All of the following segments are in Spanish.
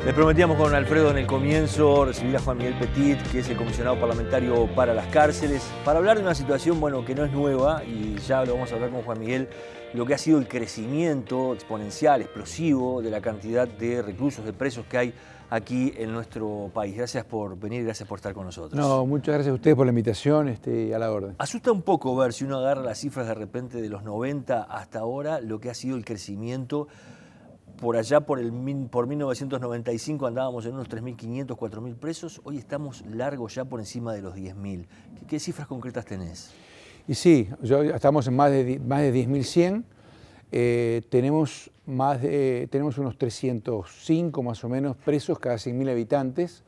Les prometíamos con Alfredo en el comienzo recibir a Juan Miguel Petit, que es el comisionado parlamentario para las cárceles, para hablar de una situación, que no es nueva, y ya lo vamos a hablar con Juan Miguel, lo que ha sido el crecimiento exponencial, explosivo, de la cantidad de reclusos, de presos que hay aquí en nuestro país. Gracias por venir, gracias por estar con nosotros. No, muchas gracias a ustedes por la invitación, a la orden. Asusta un poco ver, si uno agarra las cifras de repente de los 90 hasta ahora, lo que ha sido el crecimiento. Por allá, por 1995, andábamos en unos 3.500, 4.000 presos. Hoy estamos largos ya por encima de los 10.000. ¿Qué cifras concretas tenés? Y sí, estamos en más de 10.100. Tenemos unos 305 más o menos presos cada 100.000 habitantes,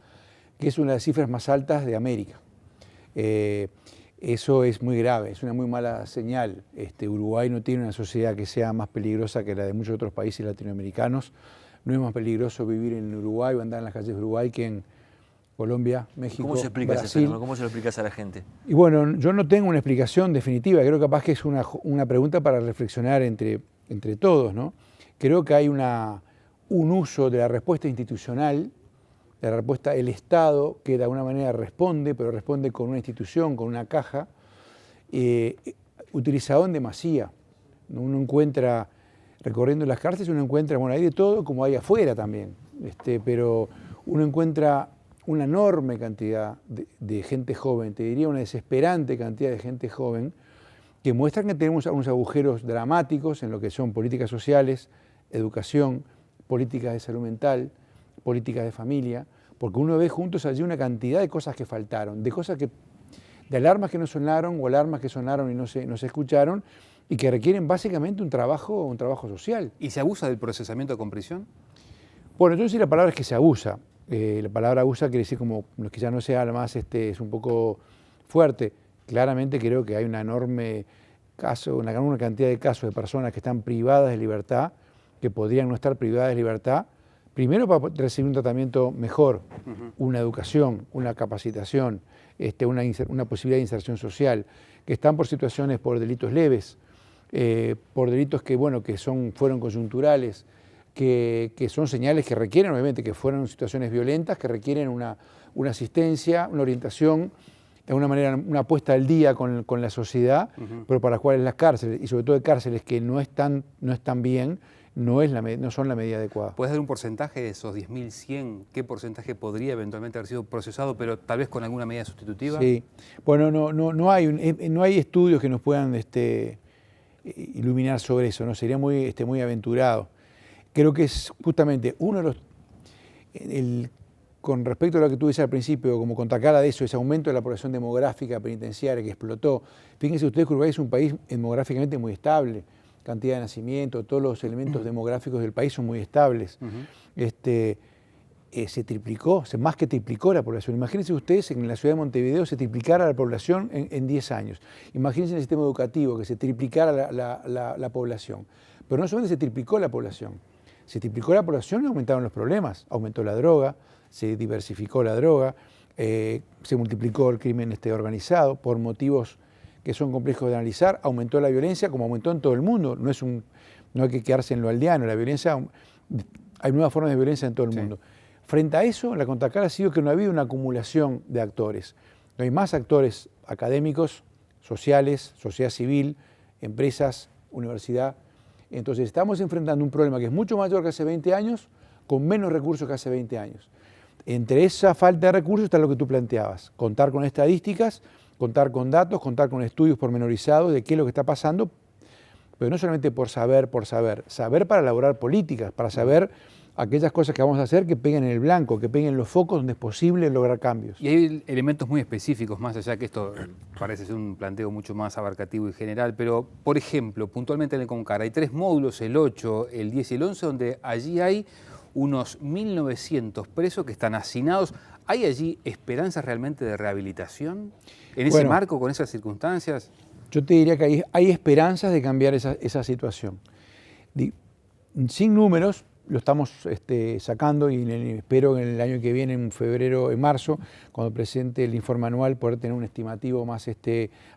que es una de las cifras más altas de América. Eso es muy grave, es una muy mala señal. Uruguay no tiene una sociedad que sea más peligrosa que la de muchos otros países latinoamericanos. No es más peligroso vivir en Uruguay o andar en las calles de Uruguay que en Colombia, México, ¿Cómo se explica ese Brasil. fenómeno? ¿Cómo se lo explicas a la gente? Y bueno, yo no tengo una explicación definitiva. Creo capaz que es una pregunta para reflexionar entre todos, ¿no? Creo que hay un uso de la respuesta institucional, de la respuesta del Estado, que de alguna manera responde, pero responde con una institución, con una caja, utilizado en demasía. Uno encuentra, recorriendo las cárceles, uno encuentra, hay de todo como hay afuera también, pero uno encuentra una enorme cantidad de gente joven, te diría una desesperante cantidad de gente joven, que muestran que tenemos unos agujeros dramáticos en lo que son políticas sociales, educación, políticas de salud mental, políticas de familia, porque uno ve juntos allí una cantidad de cosas que faltaron, de alarmas que no sonaron o alarmas que sonaron y no se escucharon y que requieren básicamente un trabajo social. ¿Y se abusa del procesamiento con prisión? Bueno, yo sí la palabra es que se abusa. La palabra abusa quiere decir como que ya no sea más, es un poco fuerte. Claramente creo que hay una enorme una cantidad de casos de personas que están privadas de libertad, que podrían no estar privadas de libertad, primero para recibir un tratamiento mejor, una educación, una capacitación, una posibilidad de inserción social, que están por situaciones, por delitos leves, por delitos que fueron coyunturales, que son señales que requieren, obviamente, que fueron situaciones violentas, que requieren una asistencia, una orientación, de alguna manera una puesta al día con la sociedad, pero para las cuales las cárceles, y sobre todo de cárceles que no están bien, no son la medida adecuada. ¿Puedes dar un porcentaje de esos 10.100? ¿Qué porcentaje podría eventualmente haber sido procesado, pero tal vez con alguna medida sustitutiva? Sí, bueno, no hay estudios que nos puedan iluminar sobre eso, ¿no? Sería muy aventurado. Creo que es justamente uno de los... Con respecto a lo que tú decías al principio, como contracara de eso, ese aumento de la población demográfica penitenciaria que explotó. Fíjense ustedes que Uruguay es un país demográficamente muy estable, cantidad de nacimiento, todos los elementos demográficos del país son muy estables. Se triplicó, más que triplicó la población. Imagínense ustedes en la ciudad de Montevideo se triplicara la población en 10 años. Imagínense en el sistema educativo que se triplicara la población. Pero no solamente se triplicó la población y aumentaron los problemas. Aumentó la droga, se diversificó la droga, se multiplicó el crimen organizado por motivos que son complejos de analizar, aumentó la violencia como aumentó en todo el mundo. No hay que quedarse en lo aldeano, hay nuevas formas de violencia en todo el mundo. Frente a eso, la contracara ha sido que no ha habido una acumulación de actores. No hay más actores académicos, sociales, sociedad civil, empresas, universidad. Entonces estamos enfrentando un problema que es mucho mayor que hace 20 años, con menos recursos que hace 20 años. Entre esa falta de recursos está lo que tú planteabas, contar con estadísticas, contar con datos, contar con estudios pormenorizados de qué es lo que está pasando, pero no solamente por saber para elaborar políticas, para saber aquellas cosas que vamos a hacer que peguen en el blanco, que peguen en los focos donde es posible lograr cambios. Y hay elementos muy específicos, más allá que esto parece ser un planteo mucho más abarcativo y general, pero, por ejemplo, puntualmente en el CONCAR hay 3 módulos, el 8, el 10 y el 11, donde allí hay unos 1.900 presos que están hacinados. ¿Hay allí esperanzas realmente de rehabilitación en ese marco, con esas circunstancias? Yo te diría que hay esperanzas de cambiar esa situación. Sin números, lo estamos sacando y espero en el año que viene, en marzo, cuando presente el informe anual, poder tener un estimativo más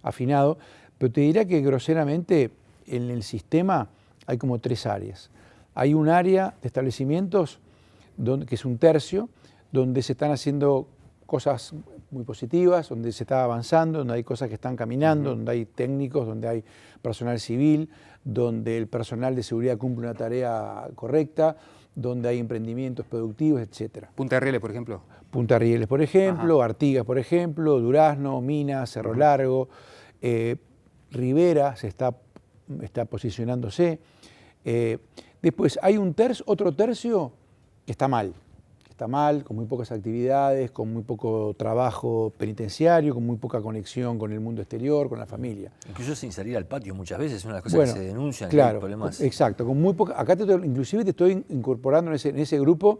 afinado. Pero te diría que groseramente en el sistema hay como 3 áreas. Hay un área de establecimientos que es un tercio, donde se están haciendo cosas muy positivas, donde se está avanzando, donde hay cosas que están caminando, donde hay técnicos, donde hay personal civil, donde el personal de seguridad cumple una tarea correcta, donde hay emprendimientos productivos, etc. Punta de Rieles, por ejemplo. Punta Rieles, por ejemplo, Artigas, por ejemplo, Durazno, Minas, Cerro Largo, Rivera está posicionándose. Después hay otro tercio que está mal, con muy pocas actividades, con muy poco trabajo penitenciario, con muy poca conexión con el mundo exterior, con la familia. Incluso sin salir al patio muchas veces, es una de las cosas que se denuncian, claro, que hay problemas. Exacto, con muy poca, acá inclusive te estoy incorporando en ese grupo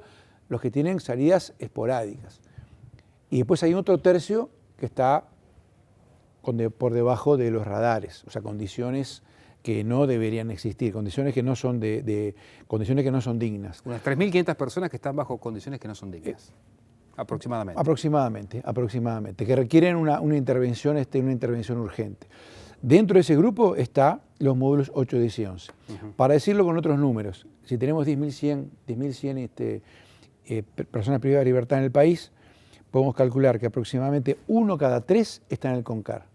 los que tienen salidas esporádicas. Y después hay otro tercio que está por debajo de los radares, o sea, condiciones que no deberían existir, condiciones que no son condiciones que no son dignas. Unas 3.500 personas que están bajo condiciones que no son dignas, aproximadamente. Aproximadamente, que requieren una intervención urgente. Dentro de ese grupo están los módulos 8, 10 y 11. Para decirlo con otros números, si tenemos 10.100 personas privadas de libertad en el país, podemos calcular que aproximadamente 1 cada 3 está en el CONCAR,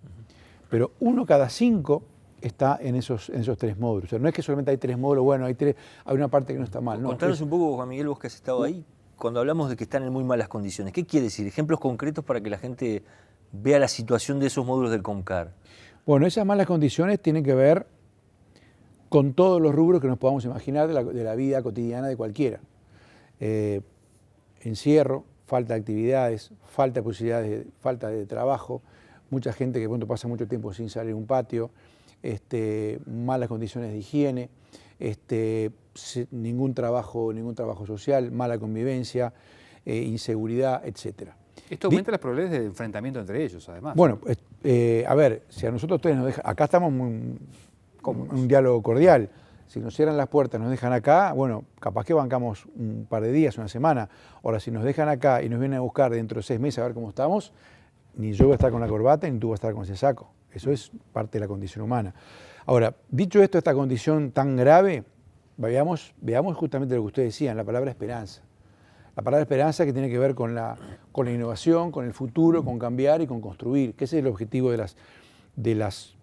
pero 1 cada 5 está en esos 3 módulos. O sea, no es que solamente hay 3 módulos, bueno, hay una parte que no está mal. No, contanos un poco, Juan Miguel, vos que has estado ahí, cuando hablamos de que están en muy malas condiciones, ¿qué quiere decir? Ejemplos concretos para que la gente vea la situación de esos módulos del CONCAR. Bueno, esas malas condiciones tienen que ver con todos los rubros que nos podamos imaginar de la vida cotidiana de cualquiera. Encierro, falta de actividades, falta de posibilidades, falta de trabajo, mucha gente que de pronto pasa mucho tiempo sin salir a un patio, malas condiciones de higiene, ningún trabajo social, mala convivencia, inseguridad, etc. Esto aumenta las probabilidades de enfrentamiento entre ellos, además. Bueno, a ver, si a nosotros ustedes nos dejan, acá estamos en un diálogo cordial. Si nos cierran las puertas, nos dejan acá, bueno, capaz que bancamos un par de días, una semana. Ahora, si nos dejan acá y nos vienen a buscar dentro de 6 meses a ver cómo estamos, ni yo voy a estar con la corbata, ni tú vas a estar con ese saco. Eso es parte de la condición humana. Ahora, dicho esto, esta condición tan grave, veamos justamente lo que ustedes decían, la palabra esperanza. La palabra esperanza que tiene que ver con la innovación, con el futuro, con cambiar y con construir, que ese es el objetivo de las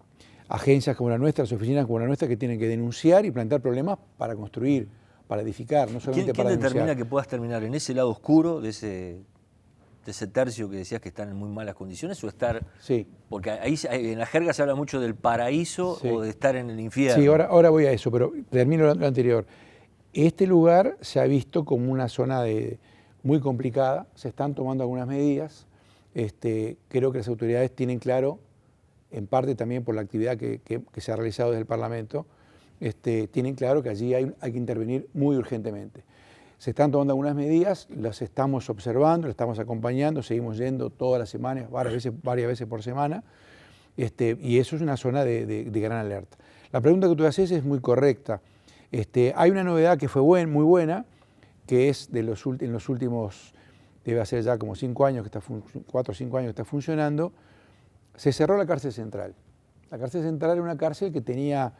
agencias como la nuestra, las oficinas como la nuestra, que tienen que denunciar y plantear problemas para construir, para edificar, no solamente para denunciar. ¿Quién determina que puedas terminar en ese lado oscuro de ese tercio que decías que están en muy malas condiciones o estar... Sí. Porque ahí en la jerga se habla mucho del paraíso o de estar en el infierno. Sí, ahora voy a eso, pero termino lo anterior. Este lugar se ha visto como una zona muy complicada, se están tomando algunas medidas, creo que las autoridades tienen claro, en parte también por la actividad que se ha realizado desde el Parlamento, tienen claro que allí hay que intervenir muy urgentemente. Se están tomando algunas medidas, las estamos observando, las estamos acompañando, seguimos yendo todas las semanas, varias veces por semana, y eso es una zona de gran alerta. La pregunta que tú haces es muy correcta. Hay una novedad que fue muy buena, que es en los últimos, debe ser ya como 5 años, 4 o 5 años que está funcionando. Se cerró la cárcel central. La cárcel central era una cárcel que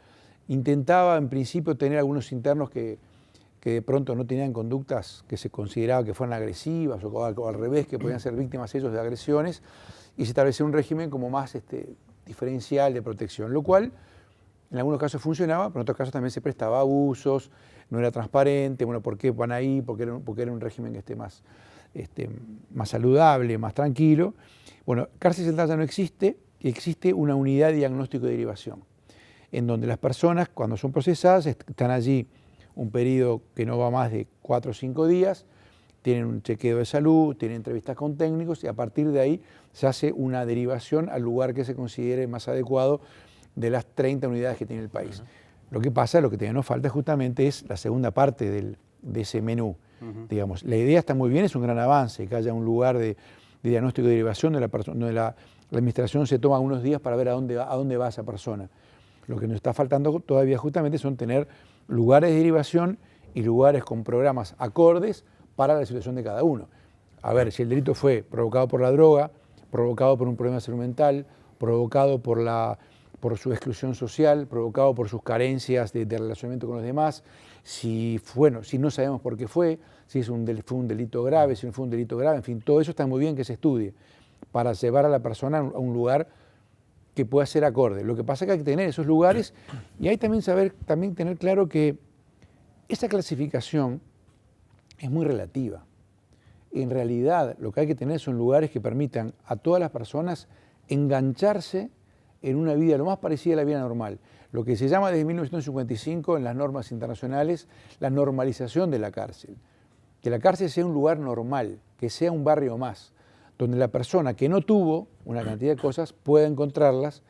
intentaba en principio tener algunos internos que de pronto no tenían conductas que se consideraba que fueran agresivas o al revés, que podían ser víctimas ellos de agresiones, y se estableció un régimen como más diferencial de protección, lo cual en algunos casos funcionaba, pero en otros casos también se prestaba a abusos, no era transparente, bueno, ¿por qué van ahí? Porque era un régimen que esté más saludable, más tranquilo. Bueno, cárcel central ya no existe, existe una unidad de diagnóstico y derivación, en donde las personas, cuando son procesadas, están allí un periodo que no va más de 4 o 5 días, tienen un chequeo de salud, tienen entrevistas con técnicos y a partir de ahí se hace una derivación al lugar que se considere más adecuado de las 30 unidades que tiene el país. Lo que pasa, lo que todavía nos falta justamente es la segunda parte de ese menú. Digamos, la idea está muy bien, es un gran avance, que haya un lugar de diagnóstico y derivación donde la administración se toma unos días para ver a dónde va esa persona. Lo que nos está faltando todavía justamente son tener lugares de derivación y lugares con programas acordes para la situación de cada uno. A ver, si el delito fue provocado por la droga, provocado por un problema de salud mental, provocado por por su exclusión social, provocado por sus carencias de relacionamiento con los demás, si no sabemos por qué fue un delito grave, si no fue un delito grave, en fin, todo eso está muy bien que se estudie para llevar a la persona a un lugar que pueda ser acorde. Lo que pasa es que hay que tener esos lugares y hay también tener claro que esa clasificación es muy relativa. En realidad, lo que hay que tener son lugares que permitan a todas las personas engancharse en una vida lo más parecida a la vida normal. Lo que se llama desde 1955 en las normas internacionales la normalización de la cárcel. Que la cárcel sea un lugar normal, que sea un barrio más, donde la persona que no tuvo una cantidad de cosas pueda encontrarlas,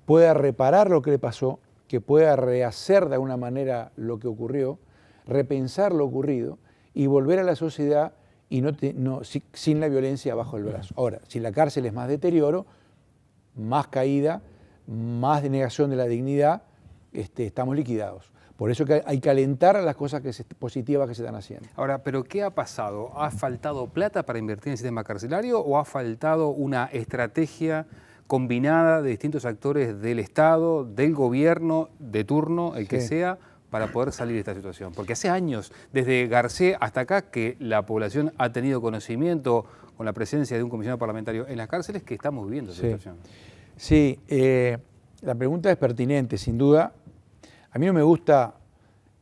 pueda reparar lo que le pasó, que pueda rehacer de alguna manera lo que ocurrió, repensar lo ocurrido y volver a la sociedad y sin la violencia bajo el brazo. Ahora, si la cárcel es más deterioro, más caída, más denegación de la dignidad, estamos liquidados. Por eso que hay que alentar a las cosas positivas que se están haciendo. Ahora, ¿pero qué ha pasado? ¿Ha faltado plata para invertir en el sistema carcelario o ha faltado una estrategia combinada de distintos actores del Estado, del gobierno, de turno, el que sea, para poder salir de esta situación? Porque hace años, desde Garcés hasta acá, que la población ha tenido conocimiento con la presencia de un comisionado parlamentario en las cárceles, que estamos viviendo esta situación. Sí, la pregunta es pertinente, sin duda. A mí no me gusta,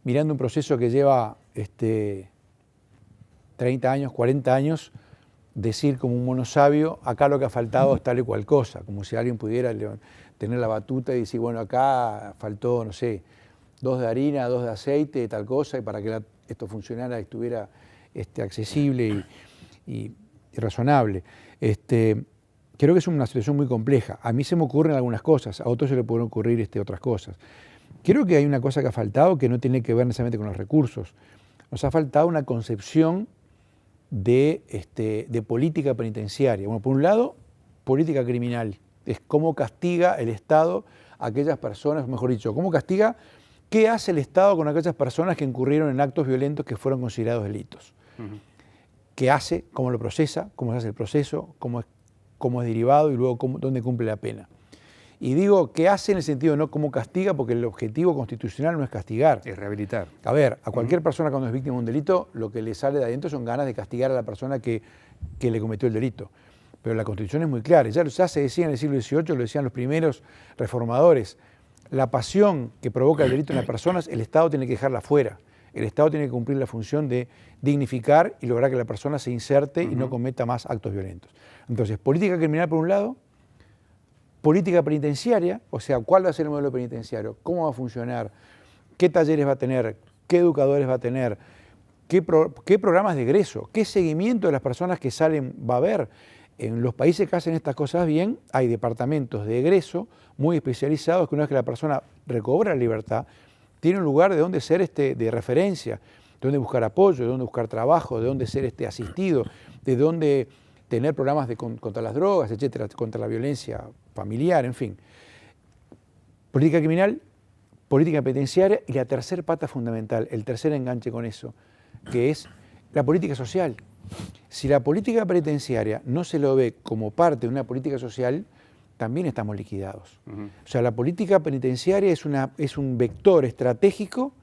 mirando un proceso que lleva 30 años, 40 años, decir como un mono sabio, acá lo que ha faltado es tal y cual cosa, como si alguien pudiera tener la batuta y decir, bueno, acá faltó, no sé, 2 de harina, 2 de aceite, tal cosa, y para que esto funcionara, estuviera accesible y razonable. Creo que es una situación muy compleja. A mí se me ocurren algunas cosas, a otros se le pueden ocurrir otras cosas. Creo que hay una cosa que ha faltado que no tiene que ver necesariamente con los recursos. Nos ha faltado una concepción de política penitenciaria. Bueno, por un lado, política criminal. Es cómo castiga el Estado a aquellas personas, mejor dicho, cómo castiga, qué hace el Estado con aquellas personas que incurrieron en actos violentos que fueron considerados delitos. ¿Qué hace? ¿Cómo lo procesa? ¿Cómo se hace el proceso? ¿Cómo es derivado? Y luego dónde cumple la pena. Y digo, ¿qué hace en el sentido de no cómo castiga? Porque el objetivo constitucional no es castigar. Es rehabilitar. A ver, a cualquier persona cuando es víctima de un delito, lo que le sale de adentro son ganas de castigar a la persona que le cometió el delito. Pero la Constitución es muy clara. Ya se decía en el siglo XVIII, lo decían los primeros reformadores, la pasión que provoca el delito en las personas, el Estado tiene que dejarla fuera. El Estado tiene que cumplir la función de dignificar y lograr que la persona se inserte y no cometa más actos violentos. Entonces, política criminal por un lado, política penitenciaria, o sea, ¿cuál va a ser el modelo penitenciario? ¿Cómo va a funcionar? ¿Qué talleres va a tener? ¿Qué educadores va a tener? ¿Qué programas de egreso? ¿Qué seguimiento de las personas que salen va a haber? En los países que hacen estas cosas bien, hay departamentos de egreso muy especializados que una vez que la persona recobra la libertad, tiene un lugar de donde ser de referencia, de donde buscar apoyo, de donde buscar trabajo, de donde ser asistido, de donde tener programas contra las drogas, etcétera, contra la violencia familiar, en fin. Política criminal, política penitenciaria y la tercera pata fundamental, el tercer enganche con eso, que es la política social. Si la política penitenciaria no se lo ve como parte de una política social, también estamos liquidados. O sea, la política penitenciaria es un vector estratégico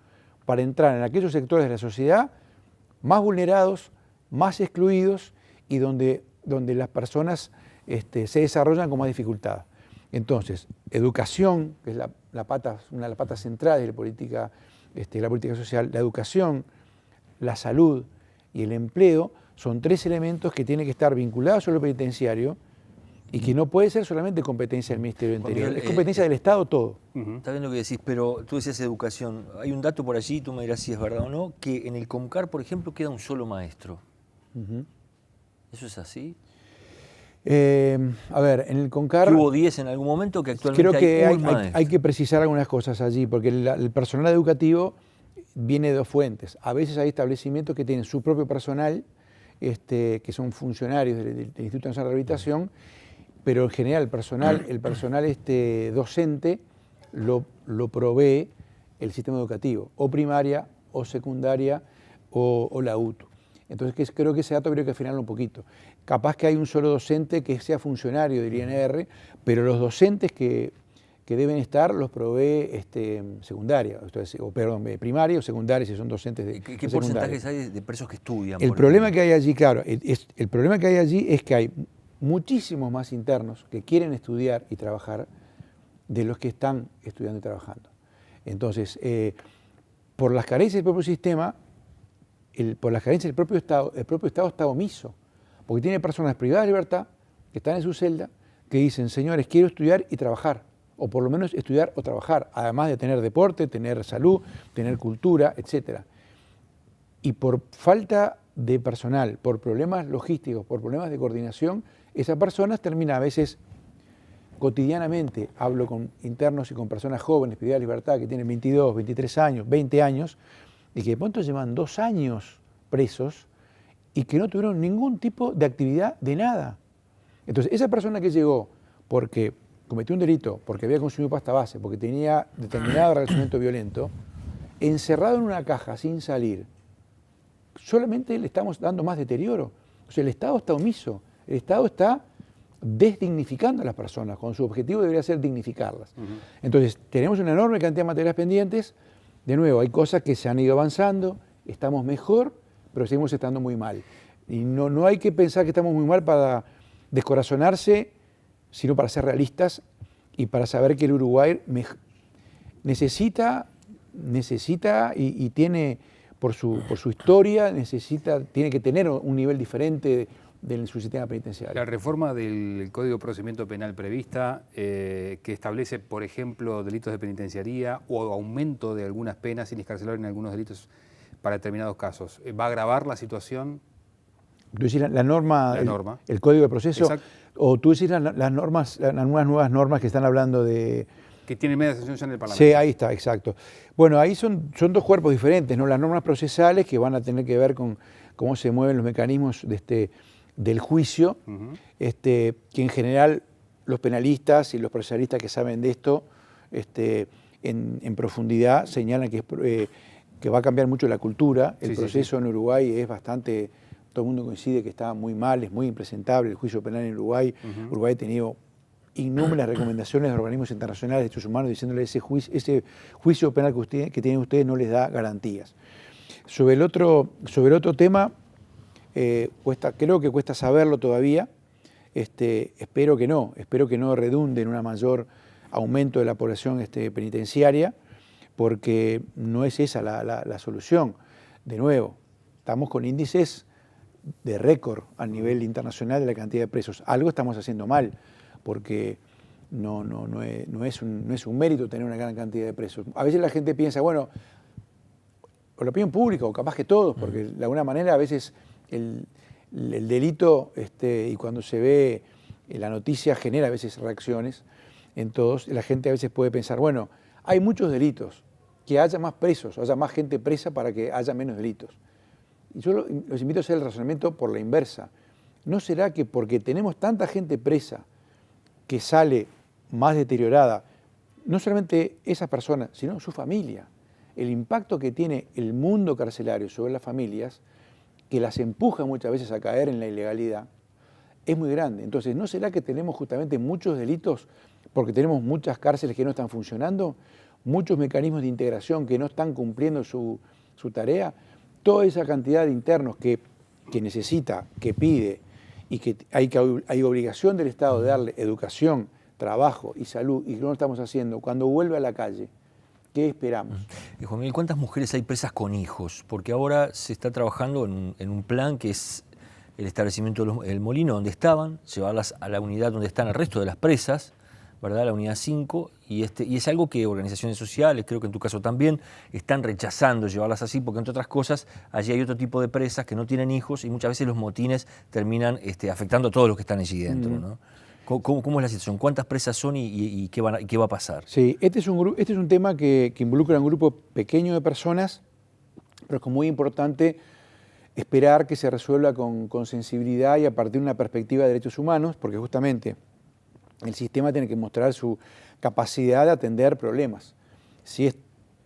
para entrar en aquellos sectores de la sociedad más vulnerados, más excluidos y donde las personas se desarrollan con más dificultad. Entonces, educación, que es una de las patas centrales de la política social, la educación, la salud y el empleo son 3 elementos que tienen que estar vinculados a lo penitenciario y que no puede ser solamente competencia del Ministerio del Interior, es competencia del Estado todo. Está bien lo que decís, pero tú decías educación. Hay un dato por allí, tú me dirás si es verdad o no, que en el COMCAR, por ejemplo, queda un solo maestro. ¿Eso es así? A ver, en el CONCAR... ¿Hubo 10 en algún momento que actualmente creo que hay un maestro? Hay que precisar algunas cosas allí, porque el personal educativo viene de 2 fuentes. A veces hay establecimientos que tienen su propio personal, que son funcionarios del Instituto Nacional de Rehabilitación, pero en general el personal docente lo provee el sistema educativo, o primaria, o secundaria, o la UTU. Entonces creo que ese dato habría que afinarlo un poquito. Capaz que hay un solo docente que sea funcionario del INR, pero los docentes que que deben estar los provee secundaria, primaria o secundaria, si son docentes de ¿Qué secundaria. porcentajes hay de presos que estudian? El problema que hay allí, claro, el problema que hay allí es que hay muchísimos más internos que quieren estudiar y trabajar de los que están estudiando y trabajando. Entonces, por las carencias del propio sistema, por las carencias del propio Estado está omiso, porque tiene personas privadas de libertad que están en su celda, que dicen, señores, quiero estudiar y trabajar, o por lo menos estudiar o trabajar, además de tener deporte, tener salud, tener cultura, etc. Y por falta de personal, por problemas logísticos, por problemas de coordinación, esa persona termina a veces cotidianamente, hablo con internos y con personas jóvenes, privadas de libertad, que tienen 22, 23 años, 20 años, y que de pronto llevan 2 años presos y que no tuvieron ningún tipo de actividad de nada. Entonces, esa persona que llegó porque cometió un delito, porque había consumido pasta base, porque tenía determinado relacionamiento violento, encerrado en una caja sin salir, solamente le estamos dando más deterioro. O sea, el Estado está omiso, el Estado está desdignificando a las personas, cuando su objetivo debería ser dignificarlas. Entonces, tenemos una enorme cantidad de materias pendientes. De nuevo, hay cosas que se han ido avanzando, estamos mejor, pero seguimos estando muy mal. Y no hay que pensar que estamos muy mal para descorazonarse, sino para ser realistas y para saber que el Uruguay necesita y tiene, por su historia, tiene que tener un nivel diferente de su sistema penitenciario. La reforma del Código de Procedimiento Penal prevista, que establece, por ejemplo, delitos de penitenciaría o aumento de algunas penas sin excarcelar en algunos delitos para determinados casos, ¿va a agravar la situación? Tú decís la norma, el Código de Proceso. Exacto. O tú decís las normas, unas nuevas normas que están hablando de... Que tienen media sanción ya en el Parlamento. Sí, ahí está, exacto. Bueno, ahí son 2 cuerpos diferentes, ¿no? Las normas procesales, que van a tener que ver con cómo se mueven los mecanismos del juicio, que en general los penalistas y los procesalistas que saben de esto en profundidad señalan que va a cambiar mucho la cultura. El proceso en Uruguay es bastante... Todo el mundo coincide que está muy mal, es muy impresentable el juicio penal en Uruguay. Uruguay ha tenido innumerables recomendaciones de organismos internacionales de derechos humanos diciéndole ese juicio penal que tienen ustedes no les da garantías. Sobre el otro tema, creo que cuesta saberlo todavía. Espero que no redunde en un mayor aumento de la población penitenciaria, porque no es esa la solución. De nuevo, estamos con índices de récord a nivel internacional de la cantidad de presos. Algo estamos haciendo mal, porque no es un mérito tener una gran cantidad de presos. A veces la gente piensa, bueno, o la opinión pública, o capaz que todos, porque de alguna manera a veces el delito, y cuando se ve la noticia genera a veces reacciones en todos, la gente a veces puede pensar, bueno, hay muchos delitos, que haya más presos, haya más gente presa para que haya menos delitos. Y yo los invito a hacer el razonamiento por la inversa. ¿No será que porque tenemos tanta gente presa que sale más deteriorada, no solamente esa persona, sino su familia, el impacto que tiene el mundo carcelario sobre las familias, que las empuja muchas veces a caer en la ilegalidad, es muy grande? Entonces, ¿no será que tenemos justamente muchos delitos porque tenemos muchas cárceles que no están funcionando, muchos mecanismos de integración que no están cumpliendo su tarea? Toda esa cantidad de internos que necesita, que pide, y que hay obligación del Estado de darle educación, trabajo y salud, y que no lo estamos haciendo, cuando vuelve a la calle, ¿qué esperamos? Juan Miguel, ¿cuántas mujeres hay presas con hijos? Porque ahora se está trabajando en un plan que es el establecimiento del molino donde estaban, llevarlas a la unidad donde están el resto de las presas, ¿verdad? La unidad 5, y es algo que organizaciones sociales, creo que en tu caso también, están rechazando llevarlas así, porque entre otras cosas, allí hay otro tipo de presas que no tienen hijos y muchas veces los motines terminan afectando a todos los que están allí dentro, ¿no? ¿Cómo es la situación? ¿Cuántas presas son y qué va a pasar? Sí, este es un tema que involucra a un grupo pequeño de personas, pero es muy importante esperar que se resuelva con sensibilidad y a partir de una perspectiva de derechos humanos, porque justamente el sistema tiene que mostrar su capacidad de atender problemas. Si es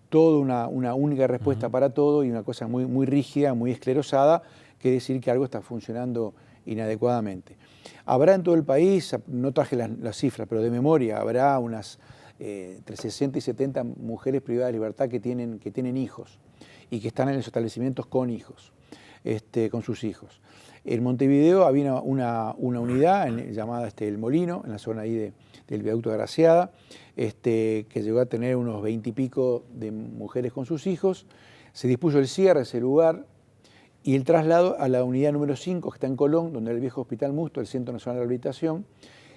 toda una única respuesta para todo y una cosa muy, muy rígida, muy esclerosada, quiere decir que algo está funcionando inadecuadamente. Habrá en todo el país, no traje las cifras, pero de memoria, habrá unas entre 60 y 70 mujeres privadas de libertad que tienen hijos y que están en los establecimientos con hijos, con sus hijos. En Montevideo había una unidad llamada El Molino, en la zona ahí del viaducto de Graciada, que llegó a tener unos 20 y pico de mujeres con sus hijos. Se dispuso el cierre de ese lugar y el traslado a la unidad número 5, que está en Colón, donde era el viejo Hospital Musto, el Centro Nacional de Rehabilitación.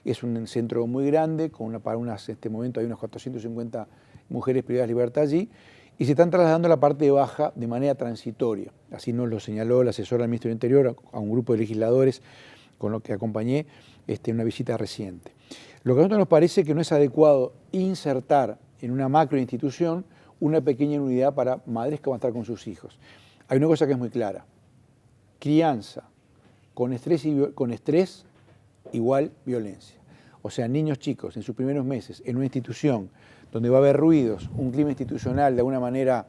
Es un centro muy grande, en este momento hay unas 450 mujeres privadas de libertad allí, y se están trasladando a la parte baja de manera transitoria. Así nos lo señaló la asesora del Ministerio del Interior a un grupo de legisladores con los que acompañé en una visita reciente. Lo que a nosotros nos parece que no es adecuado insertar en una macroinstitución una pequeña unidad para madres que van a estar con sus hijos. Hay una cosa que es muy clara: crianza con estrés igual violencia. O sea, niños chicos en sus primeros meses en una institución donde va a haber ruidos, un clima institucional de alguna manera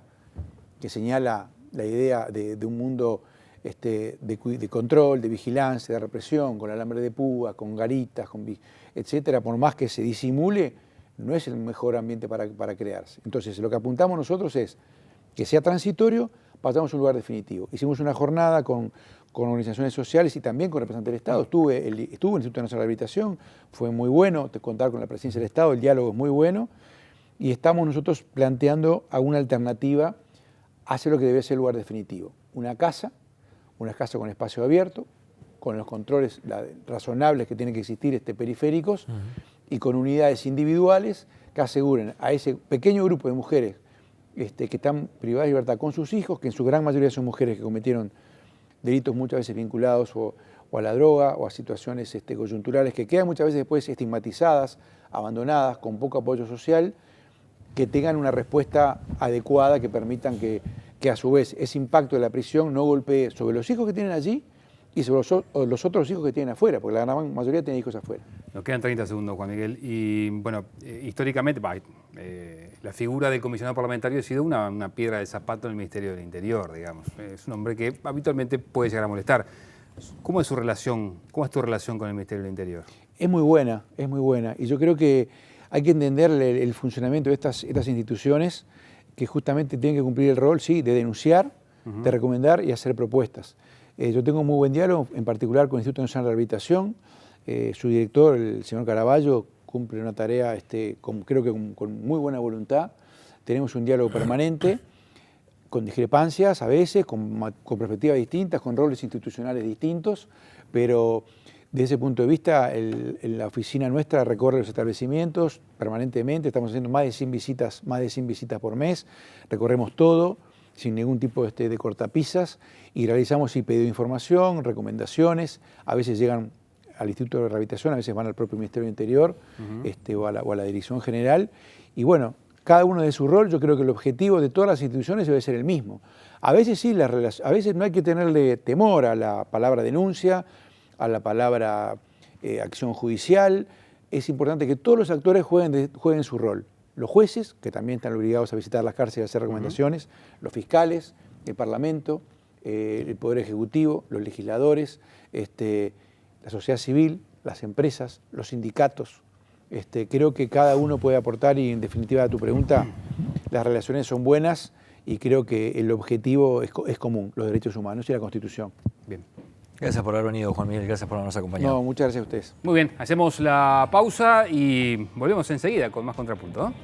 que señala la idea de un mundo de control, de vigilancia, de represión, con alambre de púa, con garitas, etcétera, por más que se disimule, no es el mejor ambiente para crearse. Entonces, lo que apuntamos nosotros es que sea transitorio, pasamos a un lugar definitivo. Hicimos una jornada con organizaciones sociales y también con representantes del Estado. Estuvo en el Instituto Nacional de Rehabilitación, fue muy bueno contar con la presidencia del Estado, el diálogo es muy bueno, y estamos nosotros planteando alguna alternativa hacia lo que debe ser el lugar definitivo. Una casa con espacio abierto, con los controles razonables que tienen que existir periféricos, y con unidades individuales que aseguren a ese pequeño grupo de mujeres que están privadas de libertad con sus hijos, que en su gran mayoría son mujeres que cometieron delitos muchas veces vinculados o a la droga o a situaciones coyunturales, que quedan muchas veces después estigmatizadas, abandonadas, con poco apoyo social, que tengan una respuesta adecuada, que permitan que a su vez ese impacto de la prisión no golpee sobre los hijos que tienen allí y sobre los otros hijos que tienen afuera, porque la gran mayoría tiene hijos afuera. Nos quedan 30 segundos, Juan Miguel. Y bueno, históricamente la figura del comisionado parlamentario ha sido una piedra de zapato en el Ministerio del Interior, digamos. Es un hombre que habitualmente puede llegar a molestar. ¿Cómo es tu relación con el Ministerio del Interior? Es muy buena. Y yo creo que hay que entender el funcionamiento de estas instituciones, que justamente tienen que cumplir el rol, sí, de denunciar, de recomendar y hacer propuestas. Yo tengo muy buen diálogo, en particular con el Instituto Nacional de Rehabilitación. Su director, el señor Caraballo, cumple una tarea, creo que con muy buena voluntad. Tenemos un diálogo permanente, con discrepancias a veces, con perspectivas distintas, con roles institucionales distintos, pero desde ese punto de vista, la oficina nuestra recorre los establecimientos permanentemente. Estamos haciendo más de 100 visitas por mes, recorremos todo, sin ningún tipo de cortapisas, y realizamos pedido de información, recomendaciones, a veces llegan al Instituto de Rehabilitación, a veces van al propio Ministerio del Interior o a la Dirección General, y bueno, cada uno de su rol. Yo creo que el objetivo de todas las instituciones debe ser el mismo. A veces sí, a veces no hay que tenerle temor a la palabra denuncia, a la palabra acción judicial. Es importante que todos los actores jueguen su rol. Los jueces, que también están obligados a visitar las cárceles y a hacer recomendaciones, los fiscales, el Parlamento, el Poder Ejecutivo, los legisladores, la sociedad civil, las empresas, los sindicatos. Creo que cada uno puede aportar y, en definitiva, a tu pregunta, las relaciones son buenas y creo que el objetivo es común, los derechos humanos y la Constitución. Bien. Gracias por haber venido, Juan Miguel, gracias por habernos acompañado. No, muchas gracias a ustedes. Muy bien, hacemos la pausa y volvemos enseguida con más Contrapunto, ¿no?